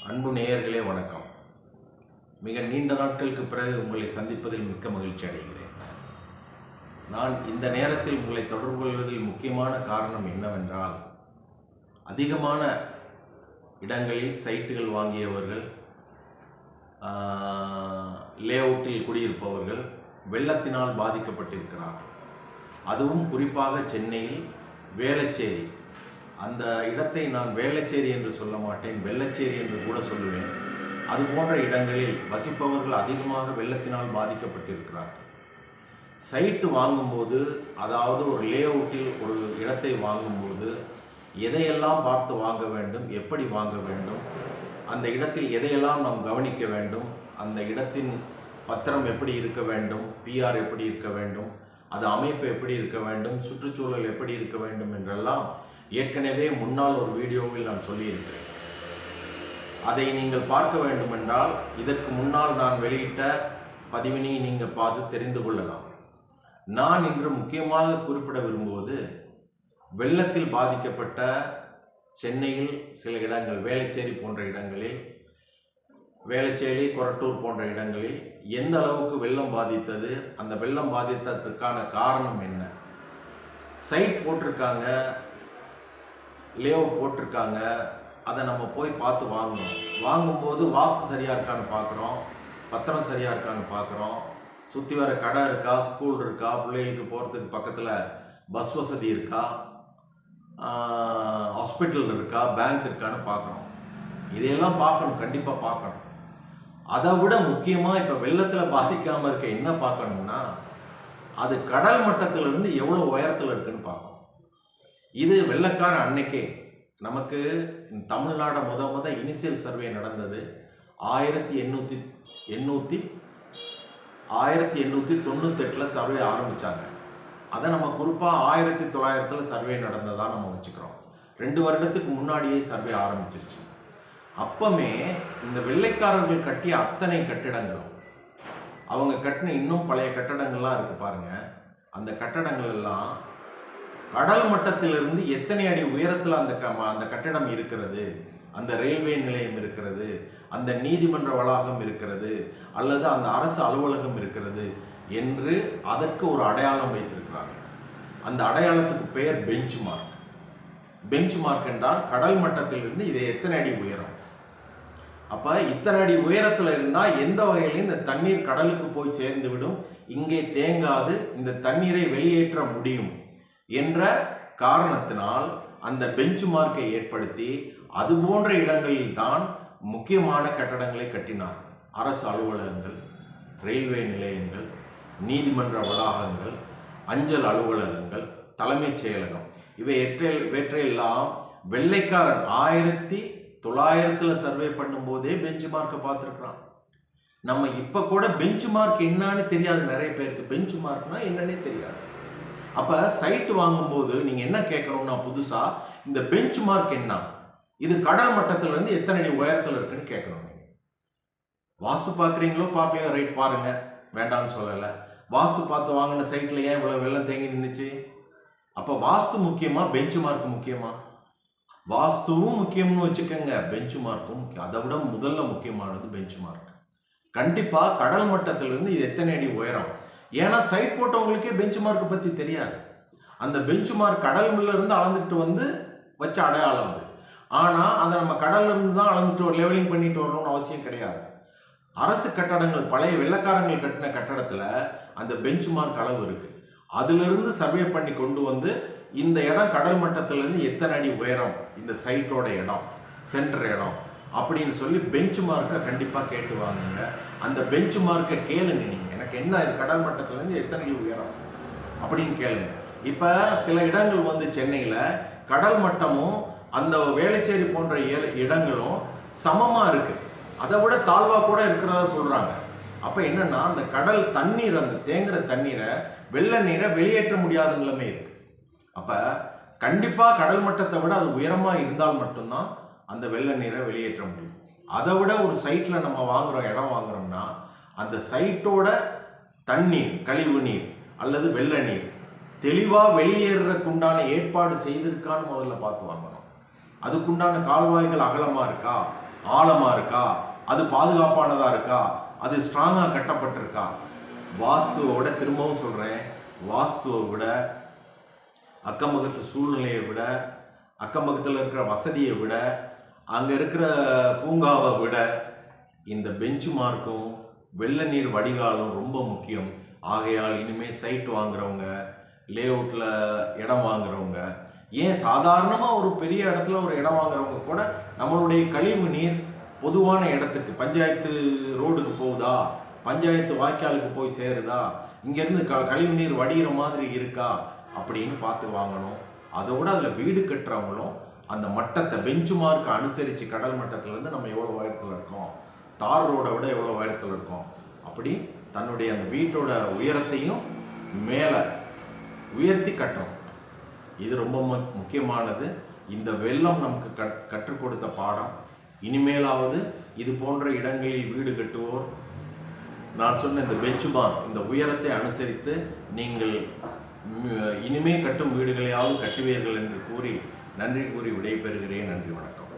அன்பு நேயர்களே வணக்கம். மிக நீண்ட நாட்களுக்கு பிறகு உங்களை சந்திப்பதில் மிக்க மகிழ்ச்சி அடைகிறேன். நான் இந்த நேரத்தில் உங்களை தொடர்பு கொள்வதில் முக்கியமான காரணம் என்னவென்றால், அதிகமான இடங்களில் சைட்டுகள் வாங்கியவர்கள், லேஅவுட்டில் குடியிருப்பவர்கள் வெள்ளத்தினால் பாதிக்கப்பட்டிருக்கிறார்கள். அதுவும் குறிப்பாக சென்னையில் வேளச்சேரி, அந்த இடத்தை நான் வேளச்சேரி என்று சொல்ல மாட்டேன், வெள்ளச்சேரி என்று கூட சொல்லுவேன். அது போன்ற இடங்களில் வசிப்பவர்கள் அதிகமாக வெள்ளத்தினால் பாதிக்கப்பட்டிருக்கிறார்கள். சைட்டு வாங்கும்போது, அதாவது ஒரு லேஅவுட்டில் ஒரு இடத்தை வாங்கும்போது எதையெல்லாம் பார்த்து வாங்க வேண்டும், எப்படி வாங்க வேண்டும், அந்த இடத்தில் எதையெல்லாம் நாம் கவனிக்க வேண்டும், அந்த இடத்தின் பத்திரம் எப்படி இருக்க வேண்டும், பிஆர் எப்படி இருக்க வேண்டும், அது அமைப்பு எப்படி இருக்க வேண்டும், சுற்றுச்சூழல் எப்படி இருக்க வேண்டும் என்றெல்லாம் ஏற்கனவே முன்னால் ஒரு வீடியோவில் நான் சொல்லியிருக்கிறேன். அதை நீங்கள் பார்க்க வேண்டுமென்றால் இதற்கு முன்னால் நான் வெளியிட்ட பதிவினை நீங்கள் பார்த்து தெரிந்து கொள்ளலாம். நான் இன்று முக்கியமாக குறிப்பிட விரும்புவது, வெள்ளத்தில் பாதிக்கப்பட்ட சென்னையில் சில இடங்கள், வேளச்சேரி போன்ற இடங்களில், வேளச்சேரி, கொரட்டூர் போன்ற இடங்களில் எந்த அளவுக்கு வெள்ளம் பாதித்தது, அந்த வெள்ளம் பாதித்ததுக்கான காரணம் என்ன, சைட் போட்டிருக்காங்க, லேஅவுட் போட்டிருக்காங்க, அதை நம்ம போய் பார்த்து வாங்கணும். வாங்கும்போது வாஸ்து சரியாக இருக்கான்னு பார்க்குறோம், பத்திரம் சரியாக இருக்கான்னு பார்க்குறோம், சுற்றி வர கடை இருக்கா, ஸ்கூல் இருக்கா, பிள்ளைகளுக்கு போகிறதுக்கு பக்கத்தில் பஸ் வசதி இருக்கா, ஹாஸ்பிட்டல் இருக்கா, பேங்க் இருக்கான்னு பார்க்குறோம். இதையெல்லாம் பார்க்கணும், கண்டிப்பாக பார்க்கணும். அதை விட முக்கியமாக இப்போ வெள்ளத்தில் பாதிக்காமல் இருக்க என்ன பார்க்கணும்னா, அது கடல் மட்டத்திலிருந்து எவ்வளோ உயரத்தில் இருக்குன்னு பார்க்கணும். இது வெள்ளக்கார அன்னைக்கே நமக்கு தமிழ்நாடு முத இனிஷியல் சர்வே நடந்தது 1898 சர்வே ஆரம்பித்தாங்க. அதை நம்ம குறிப்பாக 1900 சர்வே நடந்ததாக நம்ம வச்சுக்கிறோம். 2 வருடத்துக்கு முன்னாடியே சர்வே ஆரம்பிச்சிருச்சு. அப்பமே இந்த வெள்ளைக்காரர்கள் கட்டிய அத்தனை கட்டிடங்களும், அவங்க கட்டின இன்னும் பழைய கட்டடங்கள்லாம் இருக்குது பாருங்கள், அந்த கட்டடங்கள் எல்லாம் கடல் மட்டத்திலிருந்து எத்தனை அடி உயரத்தில் அந்த கட்டடம் இருக்கிறது, அந்த ரயில்வே நிலையம் இருக்கிறது, அந்த நீதிமன்ற வளாகம் இருக்கிறது, அல்லது அந்த அரசு அலுவலகம் இருக்கிறது என்று அதற்கு ஒரு அடையாளம் வைத்திருக்கிறாங்க. அந்த அடையாளத்துக்கு பெயர் பெஞ்ச் மார்க். பெஞ்ச் மார்க் என்றால் கடல் மட்டத்திலிருந்து இது எத்தனை அடி உயரம். அப்போ இத்தனை அடி உயரத்தில் இருந்தால் எந்த வகையிலும் இந்த தண்ணீர் கடலுக்கு போய் சேர்ந்து விடும், இங்கே தேங்காது, இந்த தண்ணீரை வெளியேற்ற முடியும் என்ற காரணத்தினால் அந்த பெஞ்ச் மார்க்கை ஏற்படுத்தி அது போன்ற இடங்களில் தான் முக்கியமான கட்டடங்களை கட்டினார். அரசு அலுவலகங்கள், ரயில்வே நிலையங்கள், நீதிமன்ற வளாகங்கள், அஞ்சல் அலுவலகங்கள், தலைமைச் செயலகம், இவற்றையெல்லாம் வெள்ளைக்காரன் 1900 சர்வே பண்ணும்போதே பெஞ்ச் மார்க்கை பார்த்துருக்குறான். நம்ம இப்போ கூட பெஞ்ச் மார்க் என்னன்னு தெரியாது, நிறைய பேருக்கு பெஞ்ச் மார்க்னா என்னன்னே தெரியாது. அப்போ சைட்டு வாங்கும்போது நீங்கள் என்ன கேட்கணும்னா, புதுசாக இந்த பெஞ்ச் மார்க் என்ன, இது கடல் மட்டத்திலிருந்து எத்தனை அடி உயரத்தில் இருக்குன்னு கேட்கணும். நீங்கள் வாஸ்து பார்க்குறீங்களோ பார்க்கலையோ, ரைட், பாருங்கள், வேண்டாம்னு சொல்லலை. வாஸ்து பார்த்து வாங்கின சைட்டில் ஏன் இவ்வளோ வெள்ளம் தேங்கி நின்றுச்சு? அப்போ வாஸ்து முக்கியமா, பெஞ்ச் மார்க் முக்கியமா? வாஸ்துவும் முக்கியம்னு வச்சுக்கோங்க, பெஞ்ச் மார்க்கும் முக்கியம். அதை விட முதல்ல முக்கியமானது பெஞ்ச் மார்க். கண்டிப்பாக கடல் மட்டத்திலிருந்து இது எத்தனை அடி உயரம். ஏன்னா சைட் போட்டவங்களுக்கே பெஞ்ச் மார்க்கை பற்றி தெரியாது. அந்த பெஞ்ச் மார்க் கடல்ல இருந்து அளந்துட்டு வந்து வச்ச அடையாளம் அது. ஆனால் அதை நம்ம கடல்ல இருந்து தான் அளந்துட்டு ஒரு லெவலிங் பண்ணிட்டு வரணும்னு அவசியம் கிடையாது. அரசு கட்டடங்கள், பழைய வெள்ளக்காரங்கள் கட்டின கட்டடத்தில் அந்த பெஞ்ச் மார்க் அளவு இருக்கு. அதிலிருந்து சர்வே பண்ணி கொண்டு வந்து இந்த இடம் கடல் மட்டத்திலிருந்து எத்தனை அடி உயரம், இந்த சைட்டோட இடம், சென்டர் இடம் அப்படின்னு சொல்லி பெஞ்ச் மார்க்கை கண்டிப்பாக கேட்டு வாங்குங்க. அந்த பெஞ்ச் மார்க்கை கேளுங்க. நீங்கள் எனக்கு என்ன, இது கடல் மட்டத்திலேருந்து எத்தனை அடி உயரம் அப்படின்னு கேளுங்க. இப்போ சில இடங்கள் வந்து சென்னையில் கடல் மட்டமும் அந்த வேளச்சேரி போன்ற இடங்களும் சமமாக இருக்குது, அதை விட தாழ்வாக கூட இருக்கிறதா சொல்கிறாங்க. அப்போ என்னன்னா, அந்த கடல் தண்ணீர், அந்த தேங்குற தண்ணீரை, வெள்ள நீரை வெளியேற்ற முடியாத நிலைமை இருக்குது. அப்போ கண்டிப்பாக கடல் மட்டத்தை விட அது உயரமாக இருந்தால் மட்டும்தான் அந்த வெள்ள நீரை வெளியேற்ற முடியும். அதை விட ஒரு சைட்டில் நம்ம வாங்குகிறோம், இடம் வாங்குறோம்னா, அந்த சைட்டோட தண்ணீர், கழிவு நீர் அல்லது வெள்ள நீர் தெளிவாக வெளியேறதுக்கு உண்டான ஏற்பாடு செய்திருக்கான்னு முதல்ல பார்த்து வாங்கணும். அதுக்குண்டான கால்வாய்கள் அகலமாக இருக்கா, ஆழமாக இருக்கா, அது பாதுகாப்பானதாக இருக்கா, அது ஸ்ட்ராங்காக கட்டப்பட்டிருக்கா. வாஸ்துவை விட, திரும்பவும் சொல்கிறேன், வாஸ்துவை விட, அக்கம் பக்கத்து சூழ்நிலையை விட, அக்கம் பக்கத்தில் இருக்கிற வசதியை விட, அங்கே இருக்கிற பூங்காவை விட இந்த பெஞ்ச் மார்க்கும் வெள்ள நீர் வடிகாலும் ரொம்ப முக்கியம். ஆகையால் இனிமேல் சைட் வாங்குறவங்க, லே அவுட்டில் இடம் வாங்குறவங்க, ஏன் சாதாரணமாக ஒரு பெரிய இடத்துல ஒரு இடம் வாங்குறவங்க கூட நம்மளுடைய கழிவு நீர் பொதுவான இடத்துக்கு, பஞ்சாயத்து ரோடுக்கு போகுதா, பஞ்சாயத்து வாய்க்காலுக்கு போய் சேருதா, இங்கேருந்து கழிவு நீர் வடிகிற மாதிரி இருக்கா அப்படின்னு பார்த்து வாங்கணும். அதோட அதில் வீடு கட்டுறவங்களும் அந்த மட்டத்தை, பெஞ்ச் மார்க்கை அனுசரித்து கடல் மட்டத்திலேருந்து நம்ம எவ்வளோ உயரத்தில் இருக்கோம், தார் ரோடை விட எவ்வளோ உயரத்தில் இருக்கோம், அப்படி தன்னுடைய அந்த வீட்டோட உயரத்தையும் மேலே உயர்த்தி கட்டணும். இது ரொம்ப முக்கியமானது. இந்த வெள்ளம் நமக்கு கற்றுக் கொடுத்த பாடம். இனிமேலாவது இது போன்ற இடங்களில் வீடு கட்டுவோர் நான் சொன்ன இந்த பெஞ்ச் மார்க், இந்த உயரத்தை அனுசரித்து நீங்கள் இனிமே கட்டும் வீடுகளையாவது கட்டுவீர்கள் என்று கூறி நன்றி கூறி விடைபெறுகிறேன். நன்றி, வணக்கம்.